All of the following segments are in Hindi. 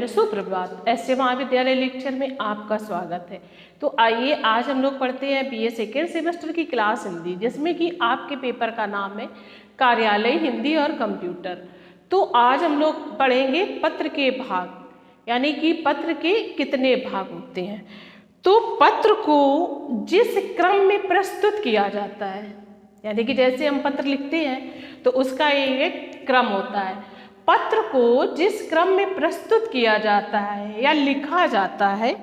सुप्रभात। एसजे महाविद्यालय लेक्चर में आपका स्वागत है। तो आइए आज हम लोग पढ़ते हैं बीए सेकेंड सेमेस्टर की क्लास हिंदी, जिसमें कि आपके पेपर का नाम है कार्यालय हिंदी और कंप्यूटर। तो आज हम लोग पढ़ेंगे पत्र के भाग, यानी कि पत्र के कितने भाग होते हैं। तो पत्र को जिस क्रम में प्रस्तुत किया जाता है, यानी कि जैसे हम पत्र लिखते हैं तो उसका एक क्रम होता है। पत्र को जिस क्रम में प्रस्तुत किया जाता है या लिखा जाता है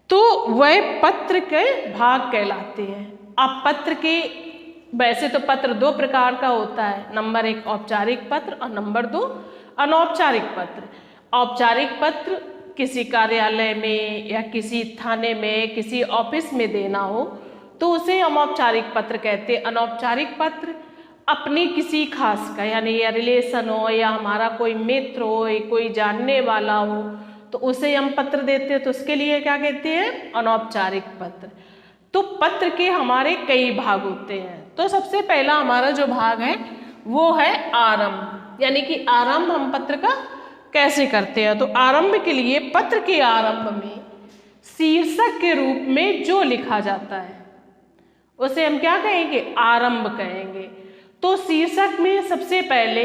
तो वह पत्र के भाग कहलाते हैं। अब पत्र के वैसे तो पत्र दो प्रकार का होता है, नंबर 1 औपचारिक पत्र और नंबर 2 अनौपचारिक पत्र। औपचारिक पत्र किसी कार्यालय में या किसी थाने में, किसी ऑफिस में देना हो तो उसे हम औपचारिक पत्र कहते हैं। अनौपचारिक पत्र अपनी किसी खास का, यानी या रिलेशन हो या हमारा कोई मित्र हो या कोई जानने वाला हो तो उसे हम पत्र देते हैं, तो उसके लिए क्या कहते हैं, अनौपचारिक पत्र। तो पत्र के हमारे कई भाग होते हैं। तो सबसे पहला हमारा जो भाग है वो है आरंभ, यानी कि आरंभ हम पत्र का कैसे करते हैं। तो आरंभ के लिए पत्र के आरंभ में शीर्षक के रूप में जो लिखा जाता है उसे हम क्या कहेंगे, आरंभ कहेंगे। तो शीर्षक में सबसे पहले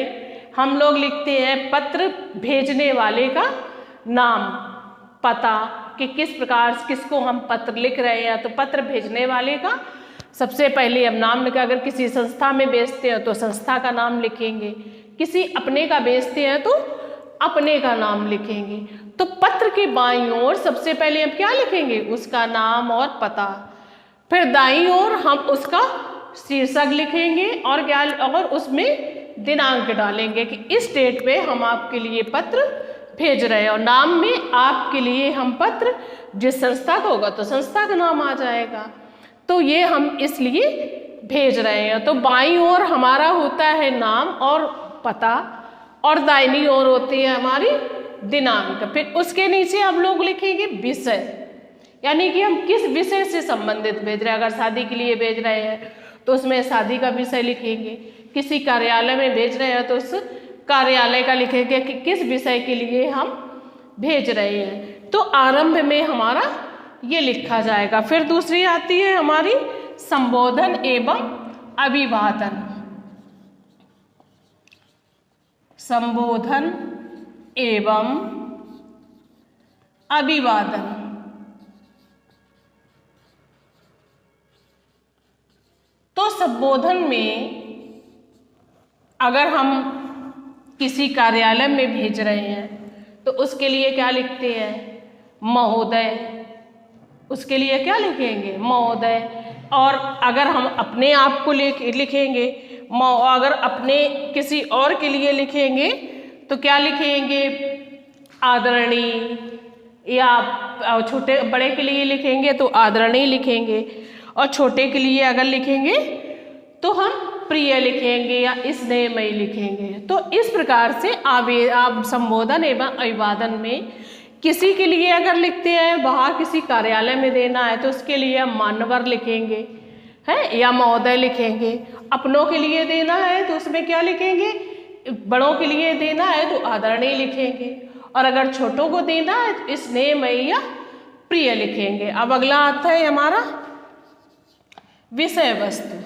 हम लोग लिखते हैं पत्र भेजने वाले का नाम, पता कि किस प्रकार किसको हम पत्र लिख रहे हैं। तो पत्र भेजने वाले का सबसे पहले हम नाम लिखा। अगर किसी संस्था में भेजते हैं तो संस्था का नाम लिखेंगे, किसी अपने का भेजते हैं तो अपने का नाम लिखेंगे। तो पत्र के बाईं ओर सबसे पहले हम क्या लिखेंगे, उसका नाम और पता। फिर दाईं ओर हम उसका शीर्षक लिखेंगे और उसमें दिनांक डालेंगे कि इस डेट पे हम आपके लिए पत्र भेज रहे हैं। और नाम में आपके लिए हम पत्र जिस संस्था का होगा तो संस्था का नाम आ जाएगा। तो ये हम इसलिए भेज रहे हैं। तो बाईं ओर हमारा होता है नाम और पता और दाहिनी ओर होती है हमारी दिनांक। फिर उसके नीचे हम लोग लिखेंगे विषय, यानी कि हम किस विषय से संबंधित भेज रहे हैं। अगर शादी के लिए भेज रहे हैं तो उसमें शादी का विषय लिखेंगे, किसी कार्यालय में भेज रहे हैं तो उस कार्यालय का लिखेंगे कि किस विषय के लिए हम भेज रहे हैं। तो आरंभ में हमारा ये लिखा जाएगा। फिर दूसरी आती है हमारी संबोधन एवं अभिवादन। संबोधन एवं अभिवादन। तो संबोधन में अगर हम किसी कार्यालय में भेज रहे हैं तो उसके लिए क्या लिखते हैं, महोदय। उसके लिए क्या लिखेंगे, महोदय। और अगर हम अपने आप को लिखेंगे, अगर अपने किसी और के लिए लिखेंगे तो क्या लिखेंगे, आदरणीय। या छोटे बड़े के लिए लिखेंगे तो आदरणीय लिखेंगे, और छोटे के लिए अगर लिखेंगे तो हम प्रिय लिखेंगे या स्नेहमयी लिखेंगे। तो इस प्रकार से आप संबोधन एवं अभिवादन में किसी के लिए अगर लिखते हैं, बाहर किसी कार्यालय में देना है तो उसके लिए हम मानवर लिखेंगे है या महोदय लिखेंगे। अपनों के लिए देना है तो उसमें क्या लिखेंगे, बड़ों के लिए देना है तो आदरणीय लिखेंगे, और अगर छोटों को देना है तो स्नेहमयी या प्रिय लिखेंगे। अब अगला आता है हमारा विषय वस्तु।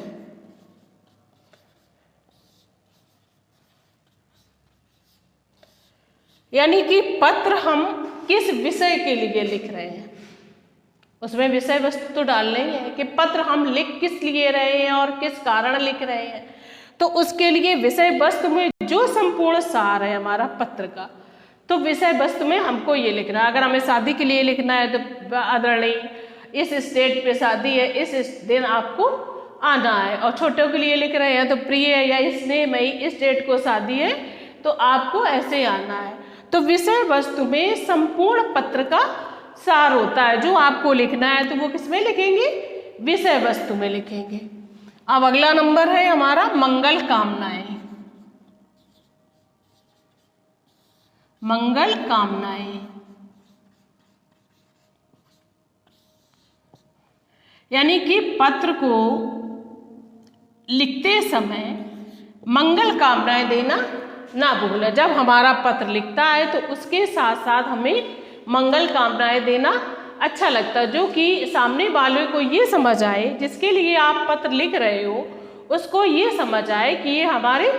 यानी कि पत्र हम किस विषय के लिए लिख रहे हैं, उसमें विषय वस्तु तो डालना ही है कि पत्र हम लिख किस लिए रहे हैं और किस कारण लिख रहे हैं। तो उसके लिए विषय वस्तु में जो संपूर्ण सार है हमारा पत्र का, तो विषय वस्तु में हमको ये लिखना है। अगर हमें शादी के लिए लिखना है तो आदरणीय, इस डेट पे शादी है, इस दिन आपको आना है। और छोटों के लिए लिख रहे हैं तो प्रिय या स्नेहमयी, इस डेट को शादी है तो आपको ऐसे आना है। तो विषय वस्तु में संपूर्ण पत्र का सार होता है। जो आपको लिखना है तो वो किसमें लिखेंगे, विषय वस्तु में लिखेंगे। अब अगला नंबर है हमारा मंगल कामनाएं। मंगल कामनाएं यानी कि पत्र को लिखते समय मंगल कामनाएं देना ना भूलें। जब हमारा पत्र लिखता है तो उसके साथ साथ हमें मंगल कामनाएं देना अच्छा लगता है, जो कि सामने वाले को ये समझ आए, जिसके लिए आप पत्र लिख रहे हो उसको ये समझ आए कि ये हमारे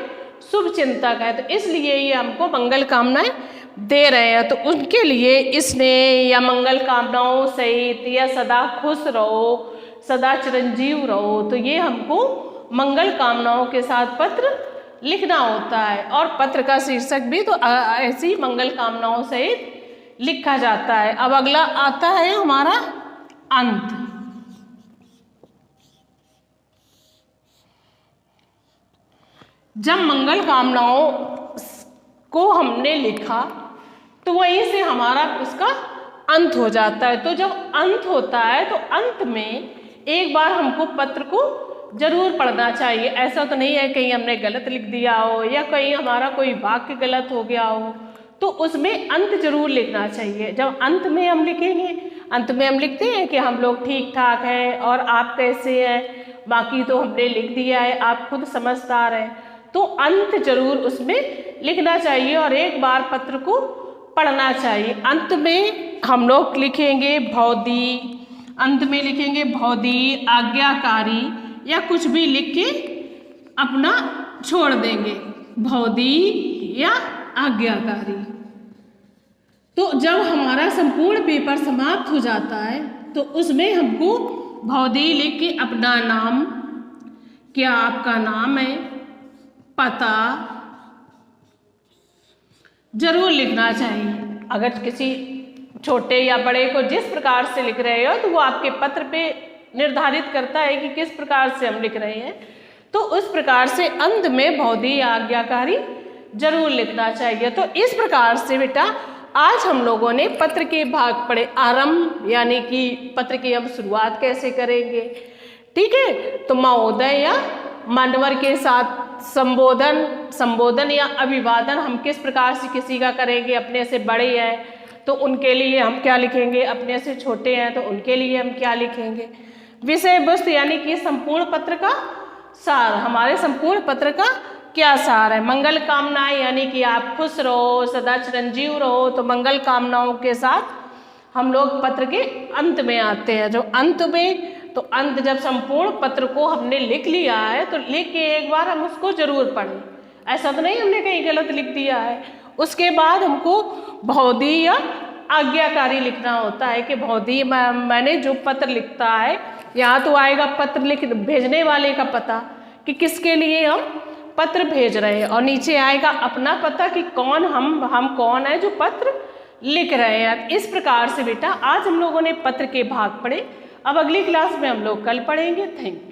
शुभ चिंतक है, तो इसलिए ये हमको मंगल कामनाएं दे रहे हैं। तो उनके लिए स्नेह या मंगल कामनाओं सहित या सदा खुश रहो, सदा चिरंजीव रहो, तो ये हमको मंगल कामनाओं के साथ पत्र लिखना होता है। और पत्र का शीर्षक भी तो ऐसी मंगल कामनाओं सहित लिखा जाता है। अब अगला आता है हमारा अंत। जब मंगल कामनाओं को हमने लिखा तो वहीं से हमारा उसका अंत हो जाता है। तो जब अंत होता है तो अंत में एक बार हमको पत्र को जरूर पढ़ना चाहिए। ऐसा तो नहीं है कहीं हमने गलत लिख दिया हो या कहीं हमारा कोई वाक्य गलत हो गया हो, तो उसमें अंत जरूर लिखना चाहिए। जब अंत में हम लिखेंगे, अंत में हम लिखते हैं कि हम लोग ठीक ठाक हैं और आप कैसे हैं, बाकी तो हमने लिख दिया है, आप खुद समझदार हैं, तो अंत जरूर उसमें लिखना चाहिए और एक बार पत्र को पढ़ना चाहिए। अंत में हम लोग लिखेंगे भौदी, अंत में लिखेंगे भौदी, आज्ञाकारी या कुछ भी लिख के अपना छोड़ देंगे, भौदी या आज्ञाकारी। तो जब हमारा संपूर्ण पेपर समाप्त हो जाता है तो उसमें हमको भौदी लिख के अपना नाम, क्या आपका नाम है, पता जरूर लिखना चाहिए। अगर किसी छोटे या बड़े को जिस प्रकार से लिख रहे हो तो वो आपके पत्र पे निर्धारित करता है कि किस प्रकार से हम लिख रहे हैं, तो उस प्रकार से अंत में भौदी या आज्ञाकारी जरूर लिखना चाहिए। तो इस प्रकार से बेटा आज हम लोगों ने पत्र के भाग पढ़े। आरंभ यानी कि पत्र की हम शुरुआत कैसे करेंगे, ठीक है, तो महोदय या मानवर के साथ संबोधन या अभिवादन हम किस प्रकार से किसी का करेंगे। अपने से बड़े हैं तो उनके लिए हम क्या लिखेंगे, अपने से छोटे हैं तो उनके लिए हम क्या लिखेंगे। विषय वस्तु यानी कि संपूर्ण पत्र का सार, हमारे संपूर्ण पत्र का क्या सार है। मंगल कामनाएं यानी कि आप खुश रहो, सदा चिरंजीव रहो, तो मंगल कामनाओं के साथ हम लोग पत्र के अंत में आते हैं। जो अंत में, तो अंत जब संपूर्ण पत्र को हमने लिख लिया है तो लिख के एक बार हम उसको जरूर पढ़ें। ऐसा तो नहीं हमने कहीं गलत लिख दिया है। उसके बाद हमको भौदी या आज्ञाकारी लिखना होता है कि भौदी मैंने जो पत्र लिखता है, यहाँ तो आएगा पत्र लिख भेजने वाले का पता कि किसके लिए हम पत्र भेज रहे हैं, और नीचे आएगा अपना पता कि कौन हम कौन है जो पत्र लिख रहे हैं। इस प्रकार से बेटा आज हम लोगों ने पत्र के भाग पढ़े। अब अगली क्लास में हम लोग कल पढ़ेंगे। Thank you.